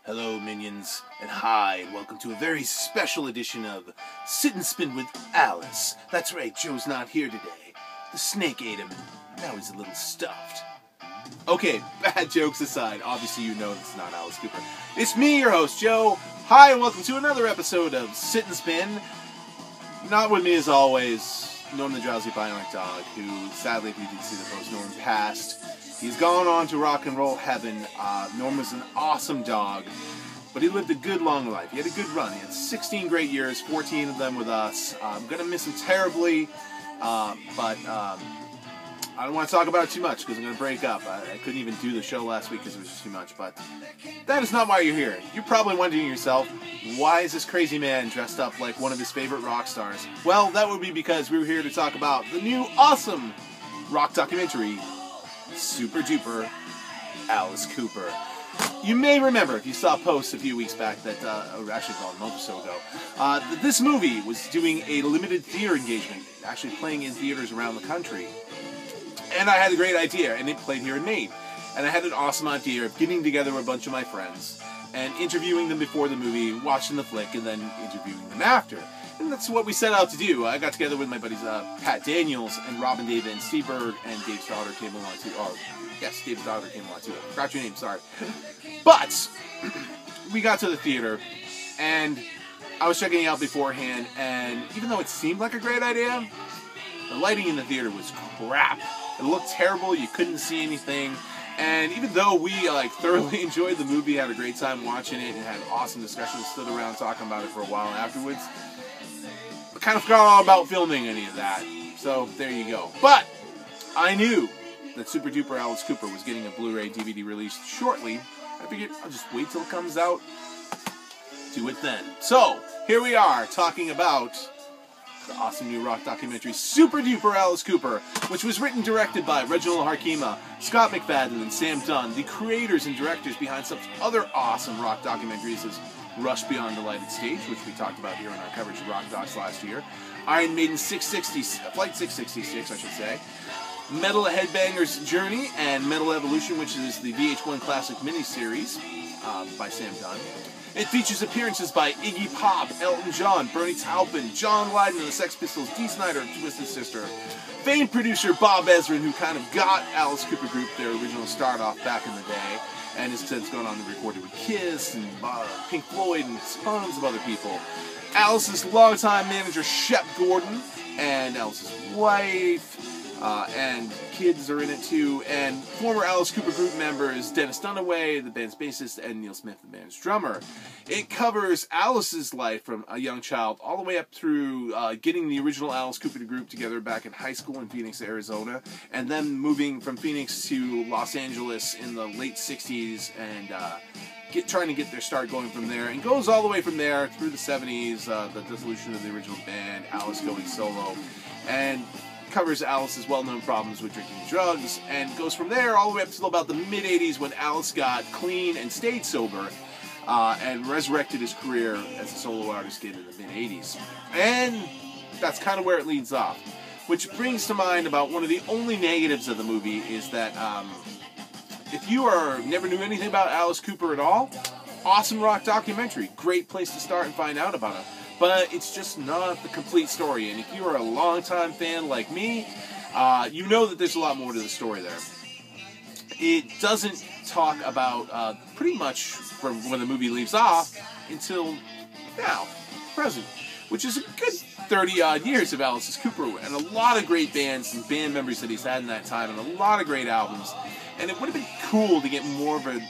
Hello, minions, and hi, and welcome to a very special edition of Sit and Spin with Alice. That's right, Joe's not here today. The snake ate him, and now he's a little stuffed. Okay, bad jokes aside, obviously you know it's not Alice Cooper. It's me, your host, Joe. Hi, and welcome to another episode of Sit and Spin. Not with me, as always, Norm the Drowsy Bionic Dog, who, sadly, if you did see the post, Norm passed. He's gone on to rock and roll heaven. Norm was an awesome dog, but he lived a good long life. He had a good run. He had 16 great years, 14 of them with us. I'm going to miss him terribly, but I don't want to talk about it too much because I'm going to break up. I couldn't even do the show last week because it was just too much, but that is not why you're here. You're probably wondering to yourself, why is this crazy man dressed up like one of his favorite rock stars? Well, that would be because we were here to talk about the new awesome rock documentary, Super Duper, Alice Cooper. You may remember, if you saw posts a few weeks back, that, or actually about a month or so ago, that this movie was doing a limited theater engagement, actually playing in theaters around the country. And I had a great idea, and it played here in Maine. And I had an awesome idea of getting together with a bunch of my friends and interviewing them before the movie, watching the flick, and then interviewing them after. And that's what we set out to do. I got together with my buddies Pat Daniels and Robin David and Steve Berg, and Dave's daughter came along too. Oh, yes, Dave's daughter came along too. I forgot your name, sorry. But we got to the theater, and I was checking it out beforehand, and even though it seemed like a great idea, the lighting in the theater was crap. It looked terrible, you couldn't see anything. And even though we thoroughly enjoyed the movie, had a great time watching it, and had awesome discussions, stood around talking about it for a while afterwards, I kind of forgot all about filming any of that. So there you go. But I knew that Super Duper Alice Cooper was getting a Blu-ray DVD release shortly. I figured I'll just wait till it comes out, do it then. So here we are talking about the awesome new rock documentary, Super Duper Alice Cooper, which was written and directed by Reginald Harkema, Scott McFadden, and Sam Dunn, the creators and directors behind such other awesome rock documentaries as Rush Beyond the Lighted Stage, which we talked about here in our coverage of Rock Docs last year, Iron Maiden Flight 666, I should say, Metal Headbanger's Journey, and Metal Evolution, which is the VH1 Classic miniseries by Sam Dunn. It features appearances by Iggy Pop, Elton John, Bernie Taupin, John Lydon and the Sex Pistols, Dee Snider, Twisted Sister, famed producer Bob Ezrin, who kind of got Alice Cooper Group their original start off back in the day, and has since gone on to record it with Kiss and Pink Floyd and tons of other people. Alice's longtime manager Shep Gordon and Alice's wife and kids are in it too, and former Alice Cooper Group members Dennis Dunaway, the band's bassist, and Neil Smith, the band's drummer. It covers Alice's life from a young child all the way up through getting the original Alice Cooper Group together back in high school in Phoenix, Arizona, and then moving from Phoenix to Los Angeles in the late 60s and trying to get their start going from there, and goes all the way from there through the 70s, the dissolution of the original band, Alice going solo, and covers Alice's well-known problems with drinking and drugs, and goes from there all the way up till about the mid-80s when Alice got clean and stayed sober, and resurrected his career as a solo artist again in the mid-80s. And that's kind of where it leads off. Which brings to mind about one of the only negatives of the movie is that if you never knew anything about Alice Cooper at all, awesome rock documentary. Great place to start and find out about him. But it's just not the complete story. And if you are a longtime fan like me, you know that there's a lot more to the story there. It doesn't talk about pretty much from when the movie leaves off until now, present, which is a good 30-odd years of Alice Cooper, and a lot of great bands and band members that he's had in that time, and a lot of great albums. And it would have been cool to get more of an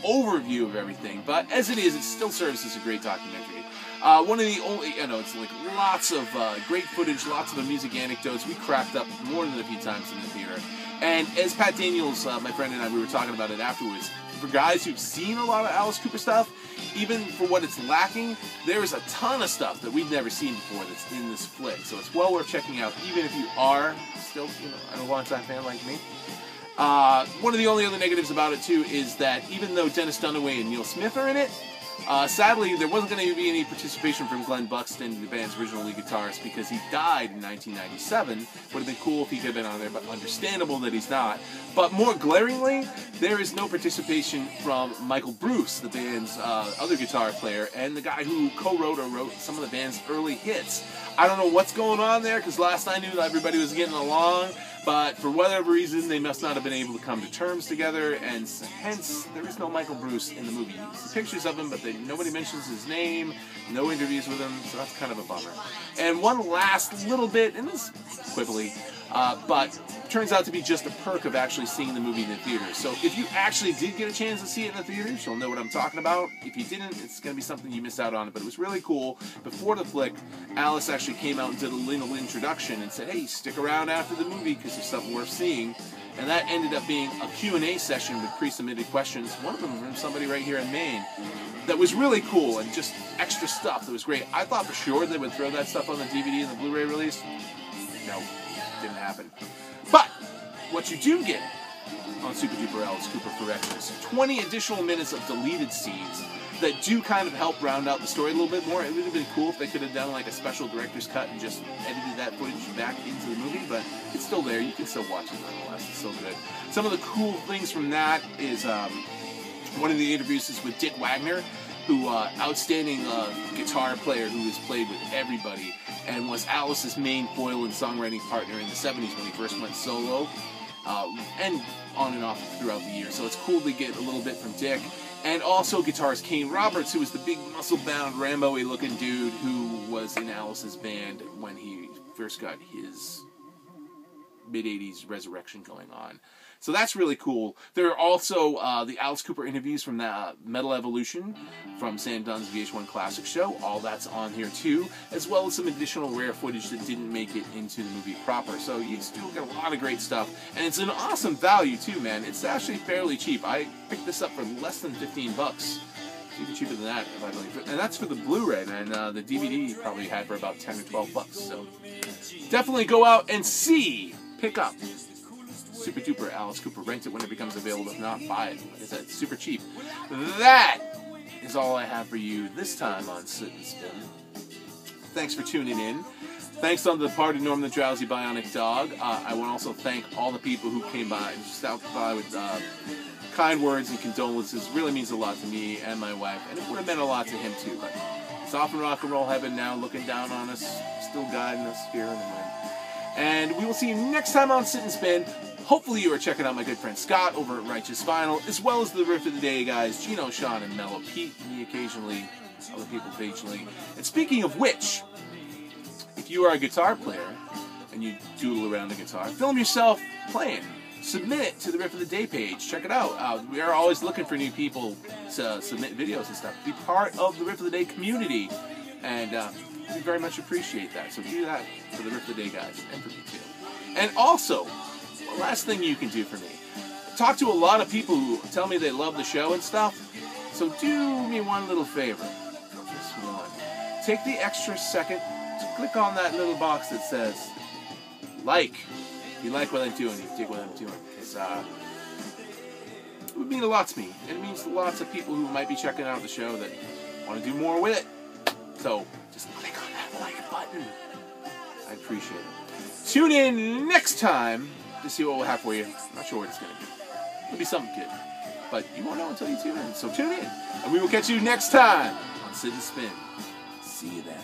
overview of everything, but as it is, it still serves as a great documentary. One of the only, it's like lots of great footage, lots of amusing anecdotes. We cracked up more than a few times in the theater. And as Pat Daniels, my friend and I, we were talking about it afterwards, for guys who've seen a lot of Alice Cooper stuff, even for what it's lacking, there is a ton of stuff that we've never seen before that's in this flick. So it's well worth checking out, even if you are still, a longtime fan like me. One of the only other negatives about it, too, is that even though Dennis Dunaway and Neil Smith are in it, Sadly, there wasn't going to be any participation from Glenn Buxton, the band's original lead guitarist, because he died in 1997. Would have been cool if he could have been on there, but understandable that he's not. But more glaringly, there is no participation from Michael Bruce, the band's other guitar player, and the guy who co-wrote or wrote some of the band's early hits. I don't know what's going on there, because last I knew everybody was getting along, but for whatever reason, they must not have been able to come to terms together, and hence, there is no Michael Bruce in the movie. You see pictures of him, but nobody mentions his name, no interviews with him, so that's kind of a bummer. And one last little bit, and this is quibbly, but turns out to be just a perk of actually seeing the movie in the theater. So if you actually did get a chance to see it in the theaters, you'll know what I'm talking about. If you didn't, it's going to be something you missed out on. But it was really cool. Before the flick, Alice actually came out and did a little introduction and said, hey, stick around after the movie because there's something worth seeing. And that ended up being a Q&A session with pre-submitted questions, one of them from somebody right here in Maine. That was really cool and just extra stuff that was great. I thought for sure they would throw that stuff on the DVD and the Blu-ray release. No, didn't happen. But what you do get on Super Duper Alice Cooper for Extras, 20 additional minutes of deleted scenes that do kind of help round out the story a little bit more. It would have been cool if they could have done like a special director's cut and just edited that footage back into the movie, but it's still there. You can still watch it nonetheless. It's still good. Some of the cool things from that is one of the interviews is with Dick Wagner, who outstanding guitar player who has played with everybody and was Alice's main foil and songwriting partner in the 70s when he first went solo, and on and off throughout the year. So it's cool to get a little bit from Dick. And also guitarist Kane Roberts, who was the big muscle-bound Rambo-y looking dude who was in Alice's band when he first got his mid-80s resurrection going on. So that's really cool. There are also the Alice Cooper interviews from the Metal Evolution from Sam Dunn's VH1 Classic Show. All that's on here too, as well as some additional rare footage that didn't make it into the movie proper. So you still get a lot of great stuff. And it's an awesome value too, man. It's actually fairly cheap. I picked this up for less than $15. It's even cheaper than that, if I believe. And that's for the Blu-ray, and the DVD probably had for about 10 or 12 bucks. So definitely go out and pick up Super Duper Alice Cooper. Rent it when it becomes available. If not, buy it. Like I said, it's super cheap. That is all I have for you this time on Sit and Spin. Thanks for tuning in. Thanks on the part of Norm the Drowsy Bionic Dog. I want to also thank all the people who came by and stopped by with kind words and condolences. It really means a lot to me and my wife, and it would have meant a lot to him too. But it's off in rock and roll heaven now, looking down on us, still guiding us here in the wind. And we will see you next time on Sit and Spin. Hopefully you are checking out my good friend Scott over at Righteous Vinyl, as well as the riff of the day guys, Gino, Sean, and Mello, Pete, me occasionally, other people occasionally. And speaking of which, if you are a guitar player and you doodle around the guitar, film yourself playing. Submit it to the Riff of the Day page. Check it out. We are always looking for new people to submit videos and stuff. Be part of the Riff of the Day community. And we very much appreciate that. So do that for the Riff of the Day guys and for me too. And also, the last thing you can do for me, talk to a lot of people who tell me they love the show and stuff. So do me one little favor. Just one. Take the extra second to click on that little box that says like. If you like what I'm doing, you dig what I'm doing. Because it would mean a lot to me. And it means to lots of people who might be checking out the show that want to do more with it. So just click on that like button. I appreciate it. Tune in next time to see what we'll have for you. I'm not sure what it's going to be. It'll be something good. But you won't know until you tune in. So tune in. And we will catch you next time on Sit and Spin. See you then.